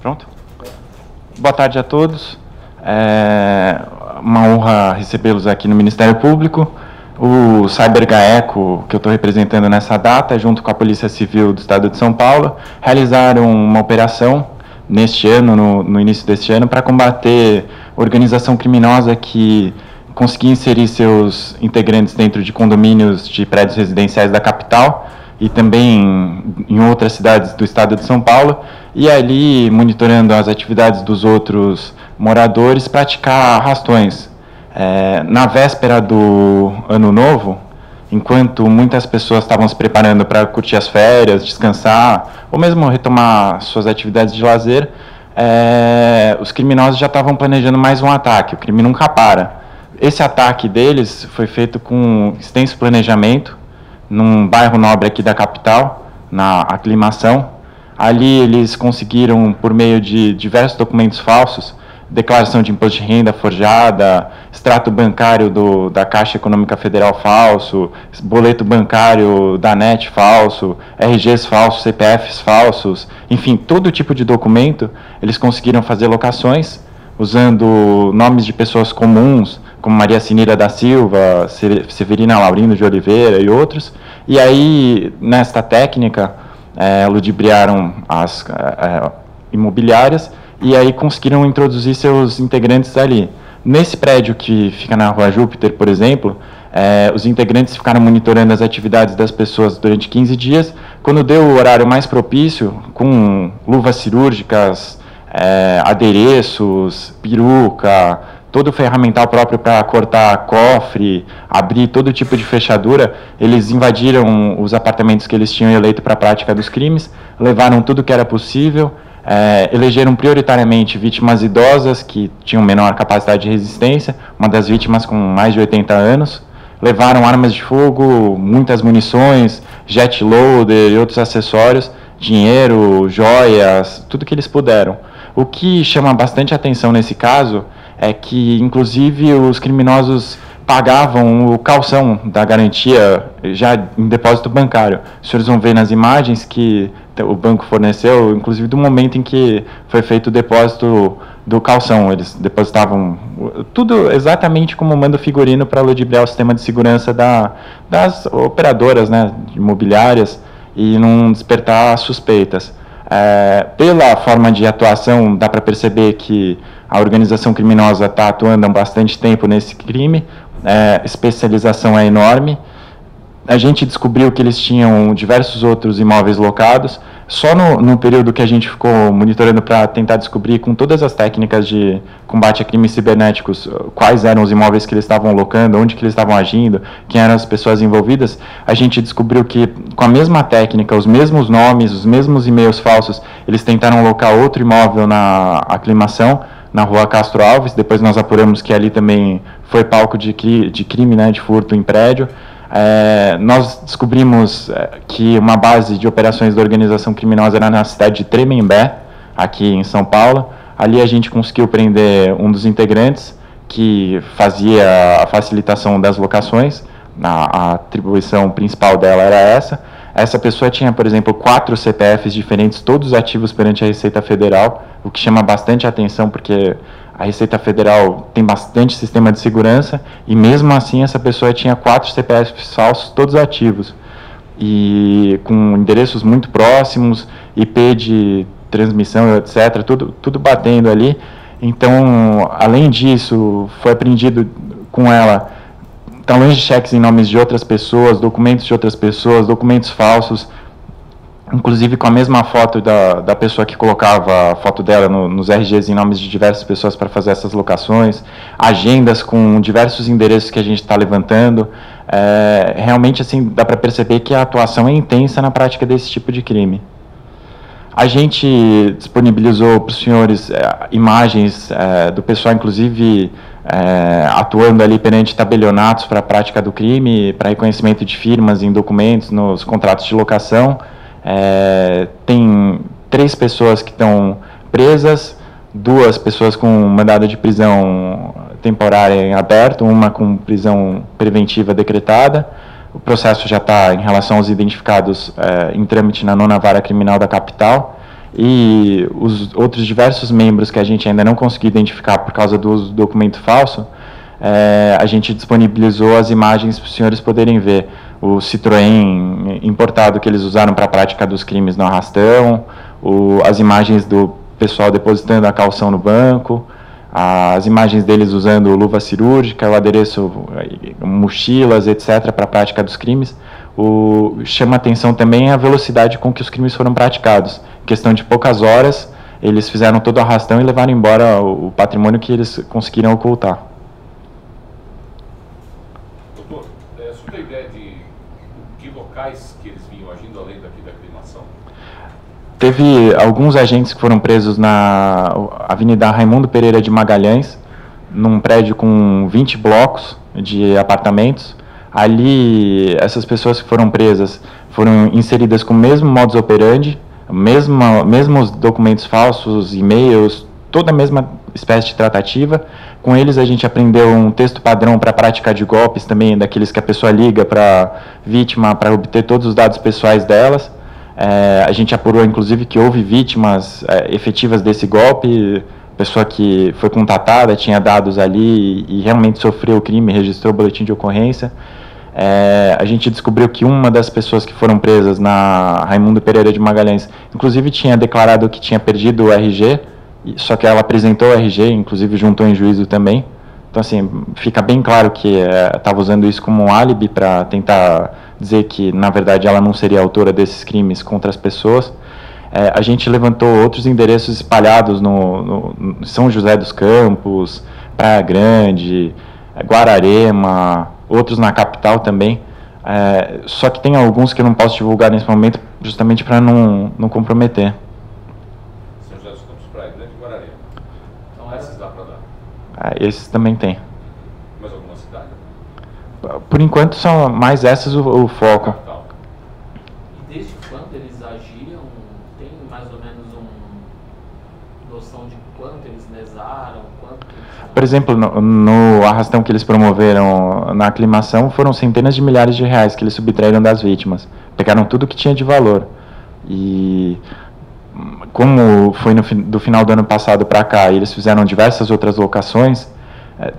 Pronto? Boa tarde a todos. É uma honra recebê-los aqui no Ministério Público. O CyberGaeco, que eu estou representando nessa data, junto com a Polícia Civil do Estado de São Paulo, realizaram uma operação neste ano, no início deste ano, para combater organização criminosa que conseguia inserir seus integrantes dentro de condomínios de prédios residenciais da capital e também em outras cidades do estado de São Paulo, e ali, monitorando as atividades dos outros moradores, praticar arrastões. Na véspera do Ano Novo, enquanto muitas pessoas estavam se preparando para curtir as férias, descansar, ou mesmo retomar suas atividades de lazer, os criminosos já estavam planejando mais um ataque. O crime nunca para. Esse ataque deles foi feito com extenso planejamento, num bairro nobre aqui da capital, na Aclimação. Ali eles conseguiram, por meio de diversos documentos falsos, declaração de imposto de renda forjada, extrato bancário da Caixa Econômica Federal falso, boleto bancário da NET falso, RGs falsos, CPFs falsos, enfim, todo tipo de documento. Eles conseguiram fazer locações usando nomes de pessoas comuns, como Maria Sinira da Silva, Severina Laurindo de Oliveira e outros. E aí, nesta técnica, ludibriaram as imobiliárias e aí conseguiram introduzir seus integrantes ali. Nesse prédio que fica na Rua Júpiter, por exemplo, os integrantes ficaram monitorando as atividades das pessoas durante 15 dias. Quando deu o horário mais propício, com luvas cirúrgicas, adereços, peruca, todo o ferramental próprio para cortar cofre, abrir todo tipo de fechadura, eles invadiram os apartamentos que eles tinham eleito para a prática dos crimes, levaram tudo que era possível, elegeram prioritariamente vítimas idosas que tinham menor capacidade de resistência, uma das vítimas com mais de 80 anos, levaram armas de fogo, muitas munições, jet loader e outros acessórios, dinheiro, joias, tudo que eles puderam. O que chama bastante atenção nesse caso é que, inclusive, os criminosos pagavam o calção da garantia já em depósito bancário. Os senhores vão ver nas imagens que o banco forneceu, inclusive do momento em que foi feito o depósito do calção. Eles depositavam tudo exatamente como manda o figurino para ludibriar o sistema de segurança das operadoras, né, imobiliárias, e não despertar suspeitas. Pela forma de atuação, dá para perceber que a organização criminosa está atuando há bastante tempo nesse crime, especialização é enorme. A gente descobriu que eles tinham diversos outros imóveis locados. Só no período que a gente ficou monitorando para tentar descobrir, com todas as técnicas de combate a crimes cibernéticos, quais eram os imóveis que eles estavam locando, onde que eles estavam agindo, quem eram as pessoas envolvidas, a gente descobriu que, com a mesma técnica, os mesmos nomes, os mesmos e-mails falsos, eles tentaram locar outro imóvel na Aclimação, na Rua Castro Alves. Depois nós apuramos que ali também foi palco de crime, né, de furto em prédio. Nós descobrimos que uma base de operações da organização criminosa era na cidade de Tremembé, aqui em São Paulo. Ali a gente conseguiu prender um dos integrantes que fazia a facilitação das locações. A atribuição principal dela era essa. Essa pessoa tinha, por exemplo, 4 CPFs diferentes, todos ativos perante a Receita Federal, o que chama bastante atenção, porque a Receita Federal tem bastante sistema de segurança, e mesmo assim essa pessoa tinha 4 CPFs falsos, todos ativos, e com endereços muito próximos, IP de transmissão, etc., tudo batendo ali. Então, além disso, foi apreendido com ela talões de cheques em nomes de outras pessoas, documentos de outras pessoas, documentos falsos, inclusive com a mesma foto da pessoa que colocava a foto dela nos RGs em nomes de diversas pessoas para fazer essas locações, agendas com diversos endereços que a gente está levantando. Realmente, assim, dá para perceber que a atuação é intensa na prática desse tipo de crime. A gente disponibilizou para os senhores imagens do pessoal, inclusive, atuando ali perante tabelionatos para a prática do crime, para reconhecimento de firmas em documentos, nos contratos de locação. Tem 3 pessoas que estão presas, 2 pessoas com mandado de prisão temporária em aberto, uma com prisão preventiva decretada. O processo já está, em relação aos identificados, em trâmite na 9ª Vara Criminal da capital. e os outros diversos membros que a gente ainda não conseguiu identificar por causa do uso do documento falso, a gente disponibilizou as imagens para os senhores poderem ver o Citroën importado que eles usaram para a prática dos crimes no arrastão, as imagens do pessoal depositando a calção no banco, as imagens deles usando luva cirúrgica, o adereço, mochilas, etc., para a prática dos crimes. Chama atenção também a velocidade com que os crimes foram praticados. Em questão de poucas horas, eles fizeram todo o arrastão e levaram embora o patrimônio que eles conseguiram ocultar. Doutor, você tem ideia de locais que eles vinham agindo além daqui da aclimação? Teve alguns agentes que foram presos na Avenida Raimundo Pereira de Magalhães, num prédio com 20 blocos de apartamentos. Ali, essas pessoas que foram presas foram inseridas com o mesmo modus operandi, mesmos documentos falsos, e-mails, toda a mesma espécie de tratativa. Com eles a gente aprendeu um texto padrão para prática de golpes também, daqueles que a pessoa liga para a vítima para obter todos os dados pessoais delas. A gente apurou, inclusive, que houve vítimas efetivas desse golpe, pessoa que foi contatada, tinha dados ali e realmente sofreu o crime, registrou o boletim de ocorrência. A gente descobriu que uma das pessoas que foram presas na Raimundo Pereira de Magalhães, inclusive tinha declarado que tinha perdido o RG, só que ela apresentou o RG, inclusive juntou em juízo também. Então, assim, fica bem claro que estava usando isso como um álibi para tentar dizer que, na verdade, ela não seria autora desses crimes contra as pessoas. A gente levantou outros endereços espalhados no São José dos Campos, Praia Grande, Guararema, outros na capital também. Só que tem alguns que eu não posso divulgar nesse momento, justamente para não comprometer. São José dos Campos, Praia Grande e Guararema. Então, esses dá para dar? Esses também tem. Mais alguma cidade? Por enquanto são mais essas o foco. E desde quando eles agiam? Tem mais ou menos uma noção de quanto eles lesaram? Por exemplo, no arrastão que eles promoveram na aclimação, foram centenas de milhares de reais que eles subtraíram das vítimas. Pegaram tudo que tinha de valor. E como foi do final do ano passado para cá, e eles fizeram diversas outras locações,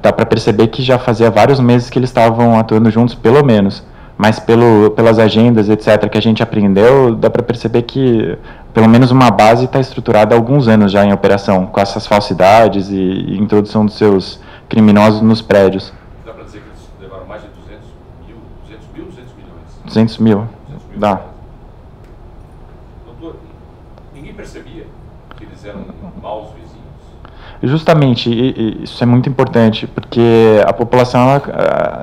dá para perceber que já fazia vários meses que eles estavam atuando juntos, pelo menos. Mas pelas agendas, etc., que a gente aprendeu, dá para perceber que pelo menos uma base está estruturada há alguns anos já em operação, com essas falsidades e introdução dos seus criminosos nos prédios. Dá para dizer que eles levaram mais de 200 milhões? 200 mil, dá. Doutor, ninguém percebia que eles eram maus vizinhos? Justamente, isso é muito importante, porque a população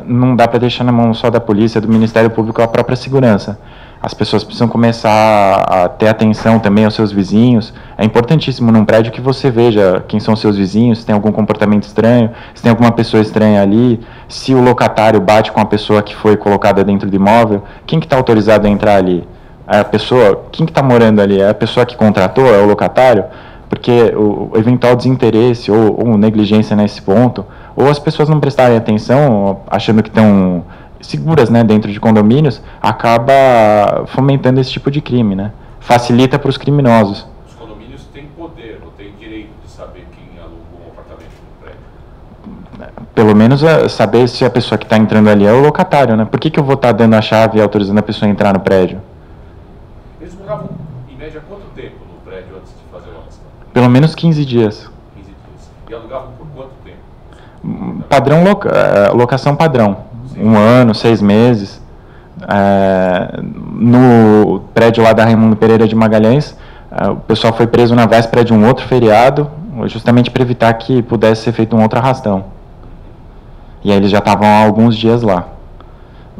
não dá para deixar na mão só da polícia, do Ministério Público, a própria segurança. As pessoas precisam começar a ter atenção também aos seus vizinhos. É importantíssimo num prédio que você veja quem são seus vizinhos, se tem algum comportamento estranho, se tem alguma pessoa estranha ali, se o locatário bate com a pessoa que foi colocada dentro do imóvel, quem que está autorizado a entrar ali? É a pessoa, quem que está morando ali? É a pessoa que contratou? É o locatário? Porque o eventual desinteresse ou negligência nesse ponto, ou as pessoas não prestarem atenção, achando que estão seguras, né, dentro de condomínios, acaba fomentando esse tipo de crime, né? Facilita para os criminosos. Os condomínios têm poder, ou têm direito de saber quem alugou um apartamento no prédio? Pelo menos saber se a pessoa que está entrando ali é o locatário, né? Por que eu vou estar dando a chave e autorizando a pessoa a entrar no prédio? Eles moravam, em média, quanto tempo no prédio antes de fazer o arrastão? Pelo menos 15 dias. 15 dias. E alugavam por quanto tempo? Padrão, locação padrão. 1 ano, 6 meses. No prédio lá da Raimundo Pereira de Magalhães, o pessoal foi preso na véspera de um outro feriado, justamente para evitar que pudesse ser feito um outro arrastão. E aí eles já estavam há alguns dias lá.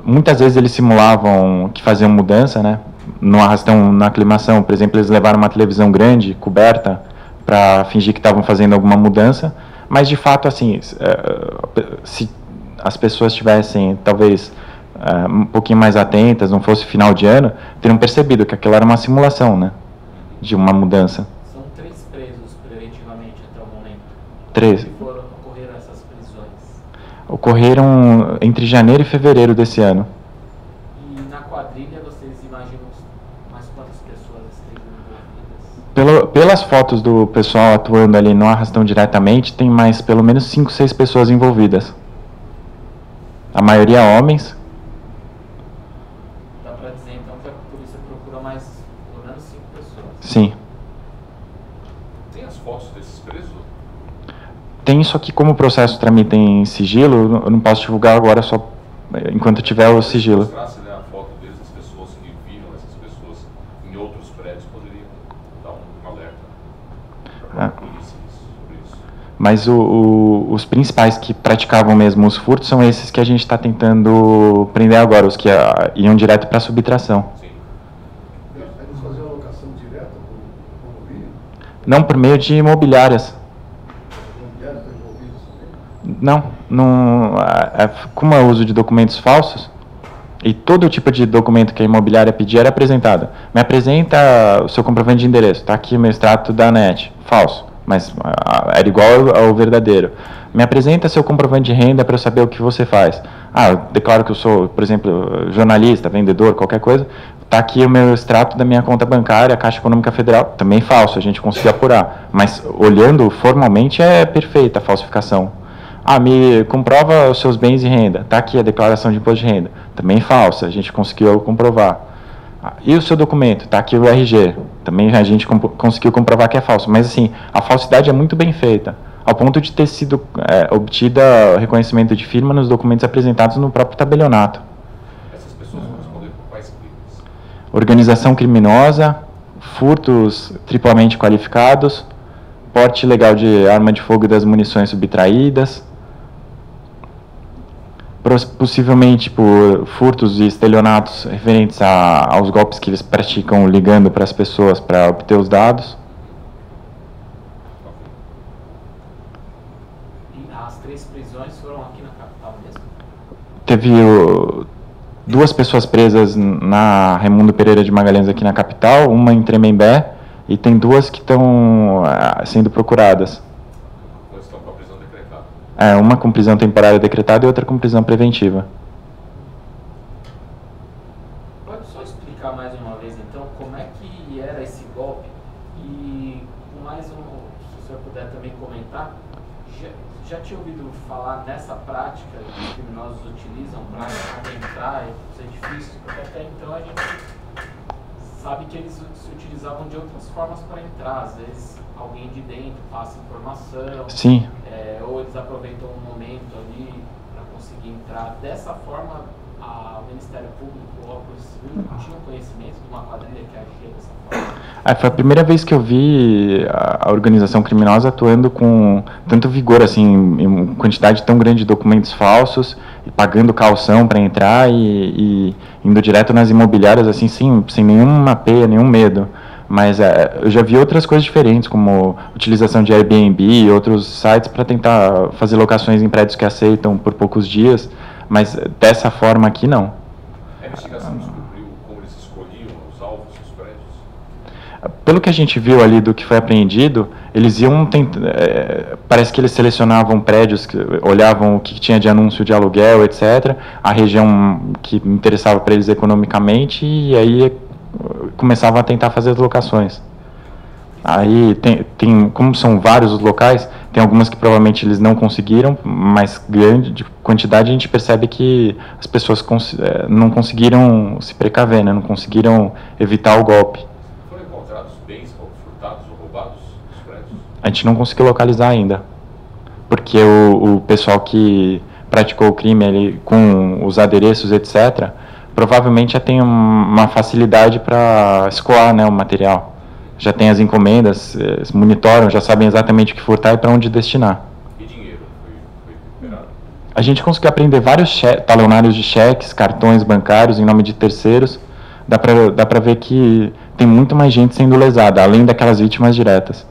Muitas vezes eles simulavam que faziam mudança, né? No arrastão, na aclimação, por exemplo, eles levaram uma televisão grande, coberta, para fingir que estavam fazendo alguma mudança, mas de fato, assim, se as pessoas estivessem, talvez, um pouquinho mais atentas, não fosse final de ano, teriam percebido que aquilo era uma simulação, né, de uma mudança. São 3 presos preventivamente até o momento. 3. Ocorreram essas prisões? Ocorreram entre janeiro e fevereiro desse ano. E na quadrilha vocês imaginam mais quantas pessoas estejam envolvidas? Pelas fotos do pessoal atuando ali no arrastão diretamente, tem mais pelo menos 5, 6 pessoas envolvidas. A maioria homens. Dá pra dizer então que a polícia procurou mais pelo menos 5 pessoas. Sim. Tem as fotos desses presos? Tem isso aqui, como o processo tramita em sigilo, eu não posso divulgar agora só enquanto tiver o sigilo. Se mostrasse, né, a foto deles, as pessoas que viram essas pessoas em outros prédios poderiam dar um alerta para a polícia sobre isso. Mas os principais que praticavam mesmo os furtos são esses que a gente está tentando prender agora, os que iam direto para a subtração. Sim. Eles faziam alocação direta com o condomínio? Não por meio de imobiliárias. Imobiliários estão envolvidos também? Não, como é o uso de documentos falsos, e todo tipo de documento que a imobiliária pedia era apresentado. Me apresenta o seu comprovante de endereço, está aqui o meu extrato da NET, falso, mas era igual ao verdadeiro. Me apresenta seu comprovante de renda para eu saber o que você faz. Eu declaro que eu sou, por exemplo, jornalista, vendedor, qualquer coisa. Está aqui o meu extrato da minha conta bancária, Caixa Econômica Federal, também falso, a gente conseguiu apurar. Mas olhando formalmente é perfeita a falsificação. Me comprova os seus bens e renda. Está aqui a declaração de imposto de renda. Também falsa, a gente conseguiu comprovar. E o seu documento? Está aqui o RG. Também a gente conseguiu comprovar que é falso. Mas assim, a falsidade é muito bem feita, ao ponto de ter sido obtida reconhecimento de firma nos documentos apresentados no próprio tabelionato. Essas pessoas vão responder por quais crimes? Organização criminosa, furtos triplamente qualificados, porte ilegal de arma de fogo e das munições subtraídas, possivelmente por furtos e estelionatos referentes aos golpes que eles praticam ligando para as pessoas para obter os dados. E as 3 prisões foram aqui na capital mesmo? Teve 2 pessoas presas na Raimundo Pereira de Magalhães aqui na capital, uma em Tremembé, e tem 2 que estão sendo procuradas. Estão com a prisão decretada? Uma com prisão temporária decretada e outra com prisão preventiva. Pode só explicar mais uma vez, então, como é que era esse golpe? E mais se o senhor puder também comentar, já tinha ouvido falar nessa prática que os criminosos utilizam para entrar, isso é difícil, porque até então a gente sabe que eles se utilizavam de outras formas para entrar, às vezes alguém de dentro passa informação. Sim. Ou eles aproveitam um momento ali para conseguir entrar. Dessa forma, o Ministério Público ou a Polícia Civil não tinham conhecimento de uma quadrilha que agia dessa forma? Foi a primeira vez que eu vi a organização criminosa atuando com tanto vigor, assim, em quantidade tão grande de documentos falsos, e pagando caução para entrar e indo direto nas imobiliárias, assim, sem nenhuma peia, nenhum medo. Mas eu já vi outras coisas diferentes, como utilização de Airbnb e outros sites para tentar fazer locações em prédios que aceitam por poucos dias, mas dessa forma aqui não. A investigação descobriu como eles escolhiam os alvos dos prédios? Pelo que a gente viu ali do que foi apreendido, eles iam parece que eles selecionavam prédios, olhavam o que tinha de anúncio de aluguel, etc., a região que interessava para eles economicamente, e aí começavam a tentar fazer as locações. Aí tem como são vários os locais, tem algumas que provavelmente eles não conseguiram, mas grande de quantidade a gente percebe que as pessoas não conseguiram se precaver, né? Não conseguiram evitar o golpe. Foram encontrados bens furtados ou roubados nos prédios? A gente não conseguiu localizar ainda, porque o pessoal que praticou o crime ali, com os adereços, etc., provavelmente já tem uma facilidade para escoar, né, o material. Já tem as encomendas, monitoram, já sabem exatamente o que furtar e para onde destinar. E dinheiro foi recuperado? A gente conseguiu apreender vários talonários de cheques, cartões bancários em nome de terceiros. Dá para ver que tem muito mais gente sendo lesada, além daquelas vítimas diretas.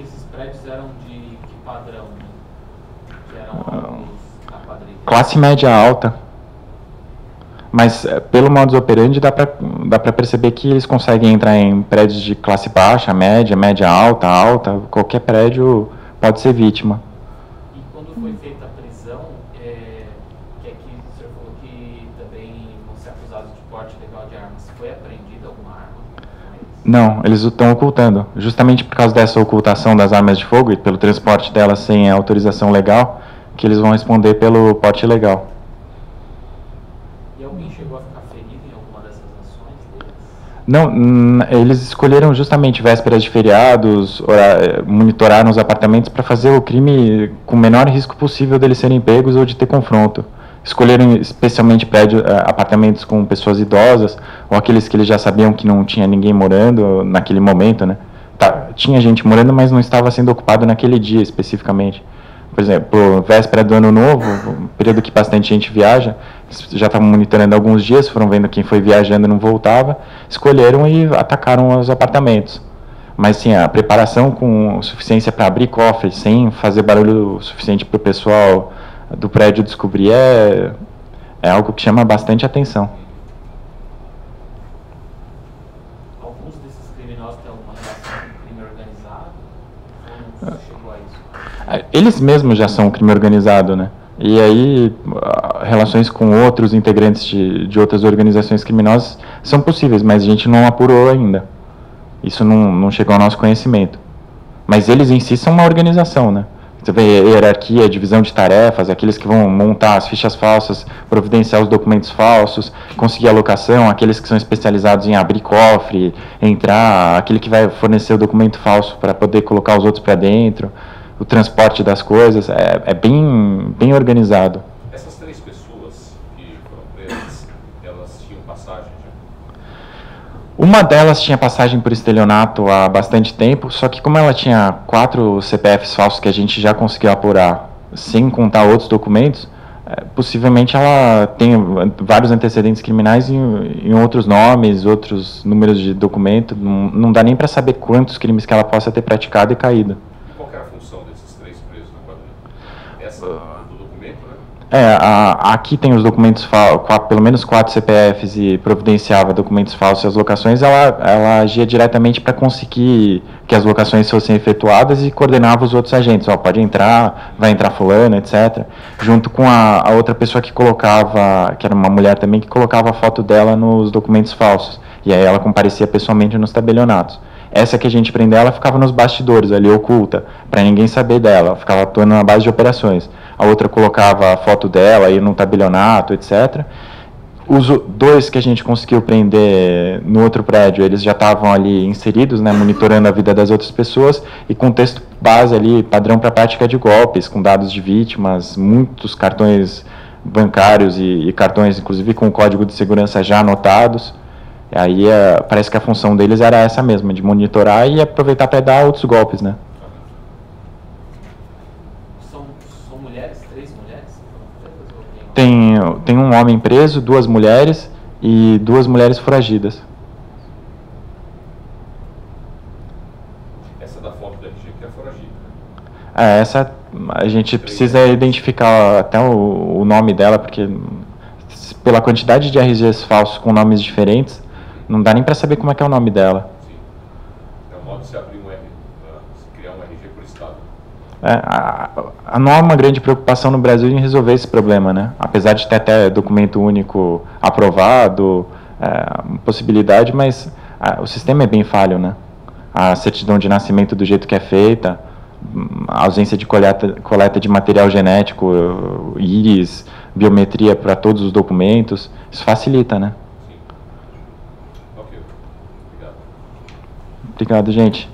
Esses prédios eram de que padrão? Que eram da quadrilha? Classe média alta. Mas pelo modus operandi dá para perceber que eles conseguem entrar em prédios de classe baixa, média, média alta, alta. Qualquer prédio pode ser vítima. E quando foi feita a prisão, que aqui o senhor falou que também vão ser acusados de porte ilegal de armas, foi apreendida alguma arma? Não, eles estão ocultando. Justamente por causa dessa ocultação das armas de fogo e pelo transporte delas sem autorização legal, que eles vão responder pelo porte ilegal. E alguém chegou a ficar ferido em alguma dessas ações deles? Não, eles escolheram justamente vésperas de feriados, monitoraram os apartamentos para fazer o crime com o menor risco possível deles serem pegos ou de ter confronto. Escolheram especialmente apartamentos com pessoas idosas, ou aqueles que eles já sabiam que não tinha ninguém morando naquele momento, né? Tinha gente morando, mas não estava sendo ocupado naquele dia especificamente. Por exemplo, véspera do Ano Novo, período que bastante gente viaja, já estavam monitorando alguns dias, foram vendo quem foi viajando e não voltava, escolheram e atacaram os apartamentos. Mas sim, a preparação com suficiência para abrir cofres, sem fazer barulho suficiente para o pessoal do prédio descobrir, é algo que chama bastante atenção. Alguns desses criminosos têm alguma relação com o crime organizado? Ou não chegou a isso? Eles mesmos já são um crime organizado, né? E aí, relações com outros integrantes de outras organizações criminosas são possíveis, mas a gente não apurou ainda. Isso não chegou ao nosso conhecimento. Mas eles em si são uma organização, né? Você vê a hierarquia, a divisão de tarefas, aqueles que vão montar as fichas falsas, providenciar os documentos falsos, conseguir a locação, aqueles que são especializados em abrir cofre, entrar, aquele que vai fornecer o documento falso para poder colocar os outros para dentro, o transporte das coisas, é bem organizado. Essas 3 pessoas que foram presas, elas tinham passagem já? Uma delas tinha passagem por estelionato há bastante tempo, só que como ela tinha 4 CPFs falsos que a gente já conseguiu apurar, sem contar outros documentos, possivelmente ela tem vários antecedentes criminais em outros nomes, outros números de documento. Não dá nem para saber quantos crimes que ela possa ter praticado e caído. E qual que era a função desses 3 presos na quadrilha? Essa do documento, né? Aqui tem os documentos pelo menos 4 CPFs e providenciava documentos falsos e as locações, ela agia diretamente para conseguir que as locações fossem efetuadas e coordenava os outros agentes. Pode entrar, vai entrar fulano, etc. Junto com a outra pessoa que colocava, que era uma mulher também, que colocava a foto dela nos documentos falsos. E aí ela comparecia pessoalmente nos tabelionatos. Essa que a gente prendeu, ela ficava nos bastidores, ali oculta, para ninguém saber dela, ficava atuando na base de operações. A outra colocava a foto dela aí no tabelionato, etc. Os 2 que a gente conseguiu prender no outro prédio, eles já estavam ali inseridos, né, monitorando a vida das outras pessoas e com texto base ali, padrão para prática de golpes, com dados de vítimas, muitos cartões bancários e cartões, inclusive com código de segurança já anotados. Aí parece que a função deles era essa mesma, de monitorar e aproveitar para dar outros golpes, né? São mulheres? 3 mulheres? Tem um homem preso, 2 mulheres e 2 mulheres foragidas. Essa da foto da RG que é foragida, né? Essa a gente precisa identificar até o nome dela, porque pela quantidade de RGs falsos com nomes diferentes, não dá nem para saber como é que é o nome dela. Sim. É um modo de se abrir se criar um RG por estado. Não há uma grande preocupação no Brasil em resolver esse problema, né? Apesar de ter até documento único aprovado, possibilidade, mas o sistema é bem falho, né? A certidão de nascimento do jeito que é feita, a ausência de coleta de material genético, íris, biometria para todos os documentos, isso facilita, né? Ok. Obrigado. Obrigado, gente.